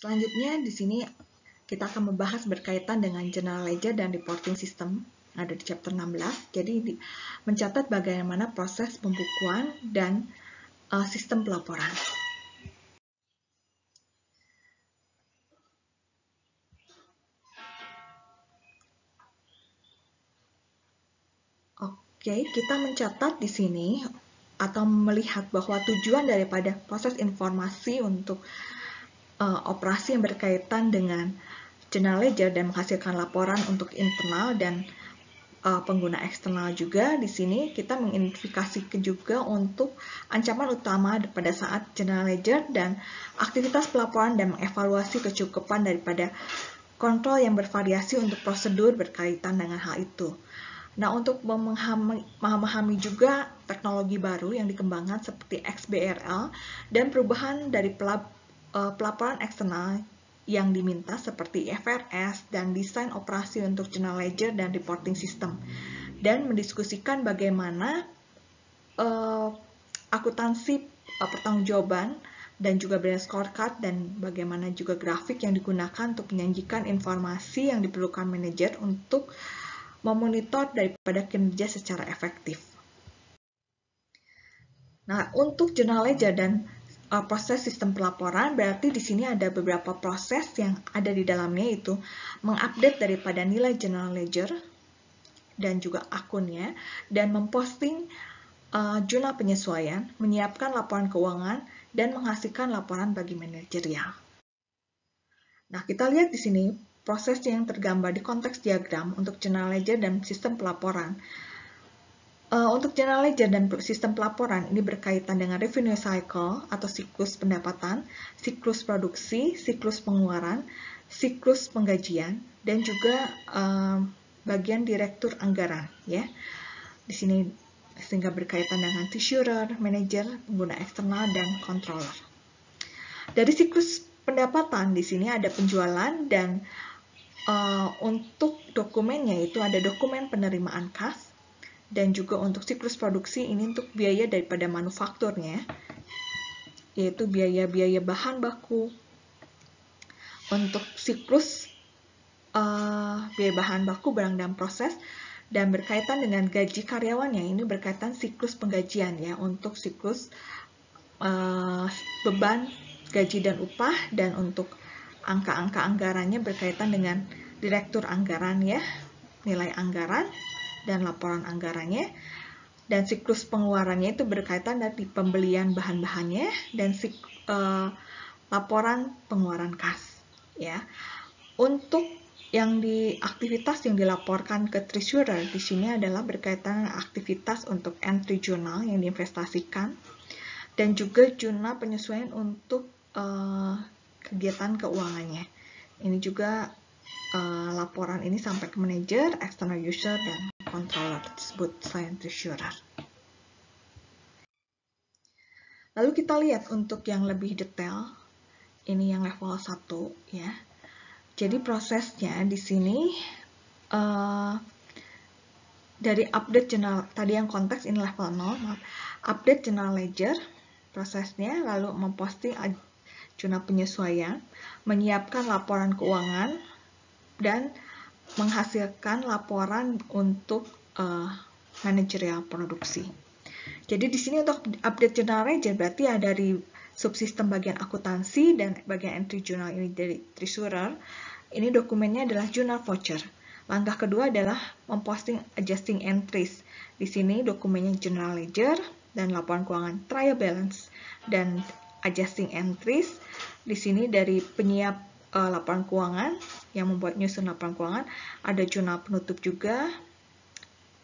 Selanjutnya di sini kita akan membahas berkaitan dengan general ledger dan reporting system ada di chapter 16. Jadi mencatat bagaimana proses pembukuan dan sistem pelaporan. Oke, kita mencatat di sini atau melihat bahwa tujuan daripada proses informasi untuk operasi yang berkaitan dengan general ledger dan menghasilkan laporan untuk internal dan pengguna eksternal juga. Di sini kita mengidentifikasikan juga untuk ancaman utama pada saat general ledger dan aktivitas pelaporan dan mengevaluasi kecukupan daripada kontrol yang bervariasi untuk prosedur berkaitan dengan hal itu. Nah, untuk memahami juga teknologi baru yang dikembangkan seperti XBRL dan perubahan dari pelaporan eksternal yang diminta seperti IFRS dan desain operasi untuk general ledger dan reporting system, dan mendiskusikan bagaimana akuntansi pertanggungjawaban dan juga brand scorecard dan bagaimana juga grafik yang digunakan untuk menyajikan informasi yang diperlukan manajer untuk memonitor daripada kinerja secara efektif. Nah, untuk general ledger dan proses sistem pelaporan, berarti di sini ada beberapa proses yang ada di dalamnya, yaitu mengupdate daripada nilai general ledger dan juga akunnya, dan memposting jurnal penyesuaian, menyiapkan laporan keuangan, dan menghasilkan laporan bagi manajerial. Nah, kita lihat di sini proses yang tergambar di konteks diagram untuk general ledger dan sistem pelaporan. Untuk general ledger dan sistem pelaporan ini berkaitan dengan revenue cycle atau siklus pendapatan, siklus produksi, siklus pengeluaran, siklus penggajian, dan juga bagian direktur anggaran, ya. Di sini sehingga berkaitan dengan treasurer, manager, pengguna eksternal, dan controller. Dari siklus pendapatan di sini ada penjualan dan untuk dokumennya itu ada dokumen penerimaan kas, dan juga untuk siklus produksi ini untuk biaya daripada manufakturnya, yaitu biaya-biaya bahan baku. Untuk siklus biaya bahan baku barang dan proses, dan berkaitan dengan gaji karyawannya ini berkaitan siklus penggajian, ya, untuk siklus beban gaji dan upah, dan untuk angka-angka anggarannya berkaitan dengan direktur anggaran, ya, nilai anggaran dan laporan anggarannya, dan siklus pengeluarannya itu berkaitan dari pembelian bahan-bahannya dan laporan pengeluaran kas, ya. Untuk yang di aktivitas yang dilaporkan ke treasurer di sini adalah berkaitan dengan aktivitas untuk entry jurnal yang diinvestasikan, dan juga jurnal penyesuaian untuk kegiatan keuangannya. Ini juga laporan ini sampai ke manajer, external user, dan controller tersebut selain treasurer. Lalu kita lihat untuk yang lebih detail, ini yang level 1, ya. Jadi prosesnya di sini dari update general, tadi yang konteks ini level 0, update general ledger prosesnya, lalu memposting jurnal penyesuaian, menyiapkan laporan keuangan, dan menghasilkan laporan untuk manajerial produksi. Jadi di sini untuk update general ledger berarti ada dari subsistem bagian akuntansi dan bagian entry journal ini dari treasurer. Ini dokumennya adalah journal voucher. Langkah kedua adalah memposting adjusting entries. Di sini dokumennya general ledger dan laporan keuangan trial balance dan adjusting entries. Di sini dari penyiap laporan keuangan yang membuat nyusun laporan keuangan, ada jurnal penutup juga,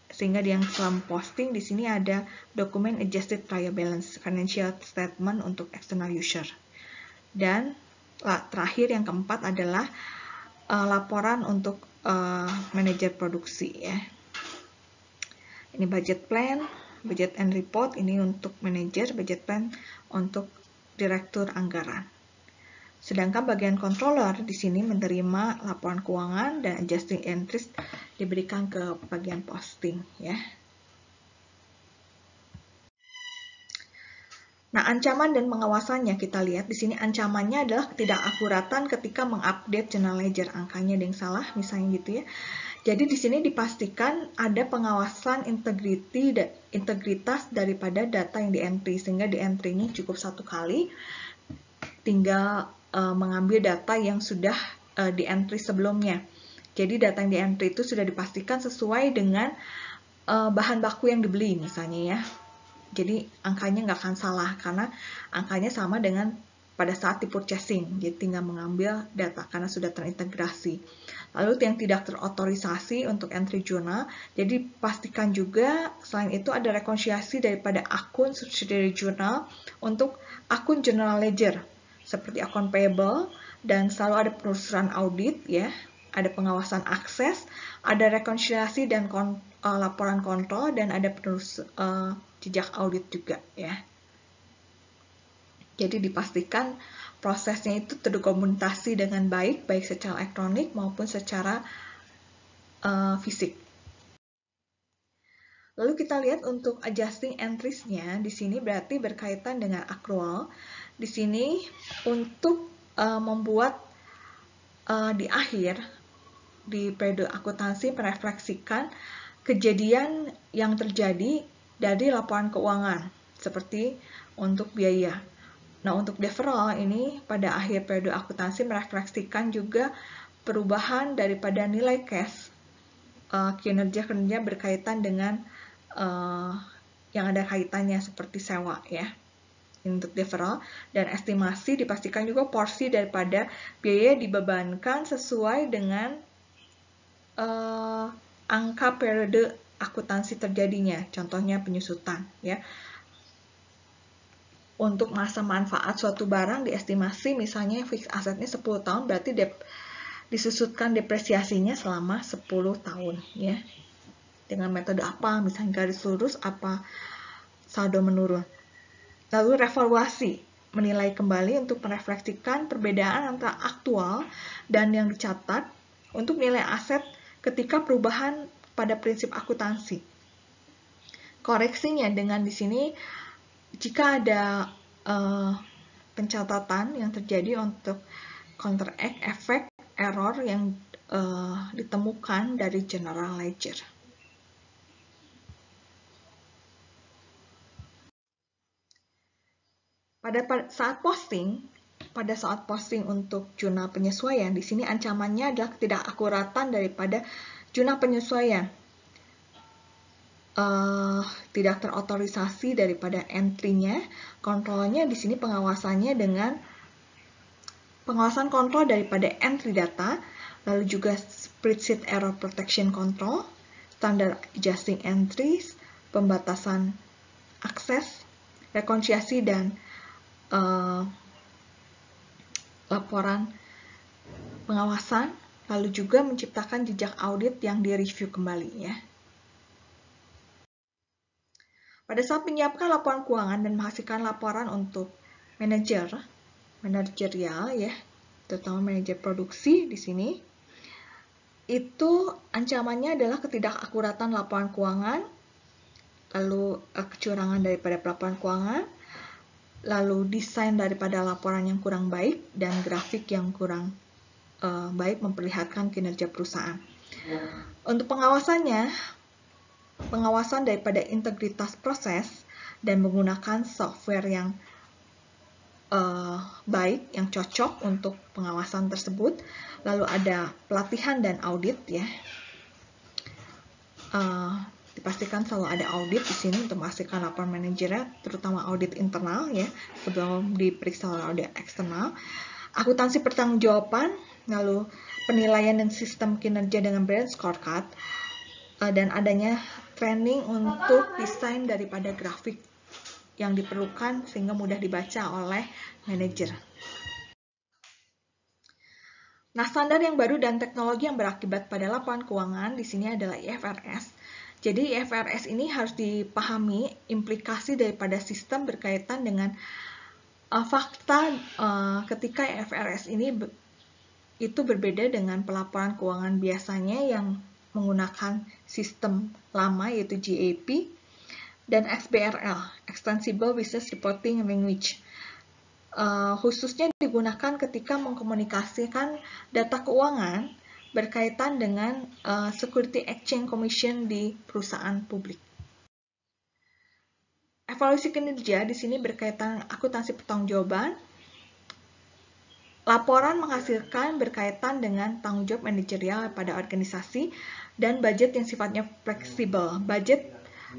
sehingga yang selama posting di sini ada dokumen adjusted trial balance financial statement untuk external user. Dan terakhir yang keempat adalah laporan untuk manajer produksi, ya. Ini budget plan, budget and report ini untuk manajer, budget plan untuk direktur anggaran. Sedangkan bagian controller di sini menerima laporan keuangan dan adjusting entries diberikan ke bagian posting, ya. Nah, ancaman dan pengawasannya kita lihat di sini ancamannya adalah ketidakakuratan ketika mengupdate general ledger, angkanya ada yang salah misalnya gitu ya. Jadi di sini dipastikan ada pengawasan integritas daripada data yang di-entry, sehingga di-entry ini cukup satu kali, tinggal mengambil data yang sudah di-entry sebelumnya. Jadi data yang di-entry itu sudah dipastikan sesuai dengan bahan baku yang dibeli misalnya ya. Jadi angkanya nggak akan salah karena angkanya sama dengan pada saat di purchasing. Jadi tinggal mengambil data karena sudah terintegrasi. Lalu yang tidak terotorisasi untuk entry jurnal, jadi pastikan juga selain itu ada rekonsiliasi daripada akun subsidiary jurnal untuk akun general ledger seperti akun payable, dan selalu ada penelusuran audit ya, ada pengawasan akses, ada rekonsiliasi dan laporan kontrol, dan ada jejak audit juga ya. Jadi dipastikan prosesnya itu terdokumentasi dengan baik secara elektronik maupun secara fisik. Lalu kita lihat untuk adjusting entries-nya, di sini berarti berkaitan dengan accrual. Di sini untuk membuat di akhir, di periode akuntansi merefleksikan kejadian yang terjadi dari laporan keuangan, seperti untuk biaya. Nah, untuk deferral ini pada akhir periode akuntansi merefleksikan juga perubahan daripada nilai cash kinerja-kinerja berkaitan dengan yang ada kaitannya seperti sewa ya. Untuk deferral dan estimasi dipastikan juga porsi daripada biaya dibebankan sesuai dengan angka periode akuntansi terjadinya, contohnya penyusutan ya. Untuk masa manfaat suatu barang diestimasi misalnya fix asetnya 10 tahun, berarti disusutkan depresiasinya selama 10 tahun ya. Dengan metode apa? Misalnya garis lurus apa saldo menurun. Lalu revaluasi, menilai kembali untuk merefleksikan perbedaan antara aktual dan yang dicatat untuk nilai aset ketika perubahan pada prinsip akuntansi. Koreksinya dengan di sini jika ada pencatatan yang terjadi untuk counteract efek error yang ditemukan dari general ledger. Pada saat posting untuk jurnal penyesuaian, di sini ancamannya adalah ketidakakuratan daripada jurnal penyesuaian. Tidak terotorisasi daripada entry-nya, kontrolnya di sini pengawasannya dengan pengawasan kontrol daripada entry data, lalu juga spreadsheet error protection control, standar adjusting entries, pembatasan akses, rekonsiliasi dan laporan pengawasan, lalu juga menciptakan jejak audit yang direview kembali ya. Pada saat menyiapkan laporan keuangan dan menghasilkan laporan untuk manajerial ya, terutama manajer produksi di sini, itu ancamannya adalah ketidakakuratan laporan keuangan, lalu kecurangan daripada laporan keuangan, lalu desain daripada laporan yang kurang baik, dan grafik yang kurang baik memperlihatkan kinerja perusahaan. Untuk pengawasannya, pengawasan daripada integritas proses dan menggunakan software yang baik, yang cocok untuk pengawasan tersebut. Lalu ada pelatihan dan audit ya. Dipastikan selalu ada audit di sini untuk memastikan laporan manajernya, terutama audit internal ya, sebelum diperiksa oleh audit eksternal. Akuntansi pertanggungjawaban, lalu penilaian dan sistem kinerja dengan brand scorecard, dan adanya training untuk desain daripada grafik yang diperlukan sehingga mudah dibaca oleh manajer. Nah, standar yang baru dan teknologi yang berakibat pada laporan keuangan di sini adalah IFRS. Jadi IFRS ini harus dipahami implikasi daripada sistem berkaitan dengan fakta ketika IFRS ini itu berbeda dengan pelaporan keuangan biasanya yang menggunakan sistem lama yaitu GAAP. dan XBRL, Extensible Business Reporting Language. Khususnya digunakan ketika mengkomunikasikan data keuangan berkaitan dengan Security Exchange Commission di perusahaan publik. Evaluasi kinerja di sini berkaitan akuntansi pertanggungjawaban. Laporan menghasilkan berkaitan dengan tanggung jawab manajerial pada organisasi dan budget yang sifatnya fleksibel.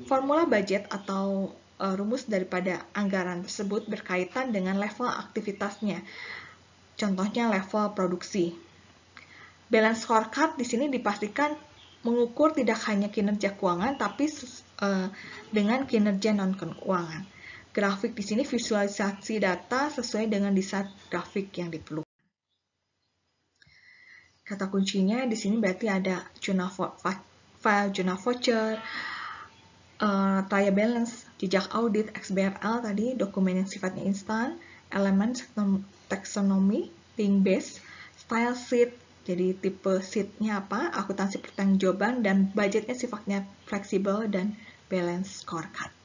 Formula budget atau rumus daripada anggaran tersebut berkaitan dengan level aktivitasnya. Contohnya level produksi. Balance scorecard di sini dipastikan mengukur tidak hanya kinerja keuangan tapi dengan kinerja non-keuangan. Grafik di sini visualisasi data sesuai dengan desain grafik yang diperlukan. Kata kuncinya di sini berarti ada file journal voucher, trial balance, jejak audit, XBRL tadi, dokumen yang sifatnya instan, elemen taxonomy, link base, style sheet, jadi tipe sheet-nya apa, akuntansi pertanggungjawaban, dan budgetnya sifatnya fleksibel dan balance scorecard.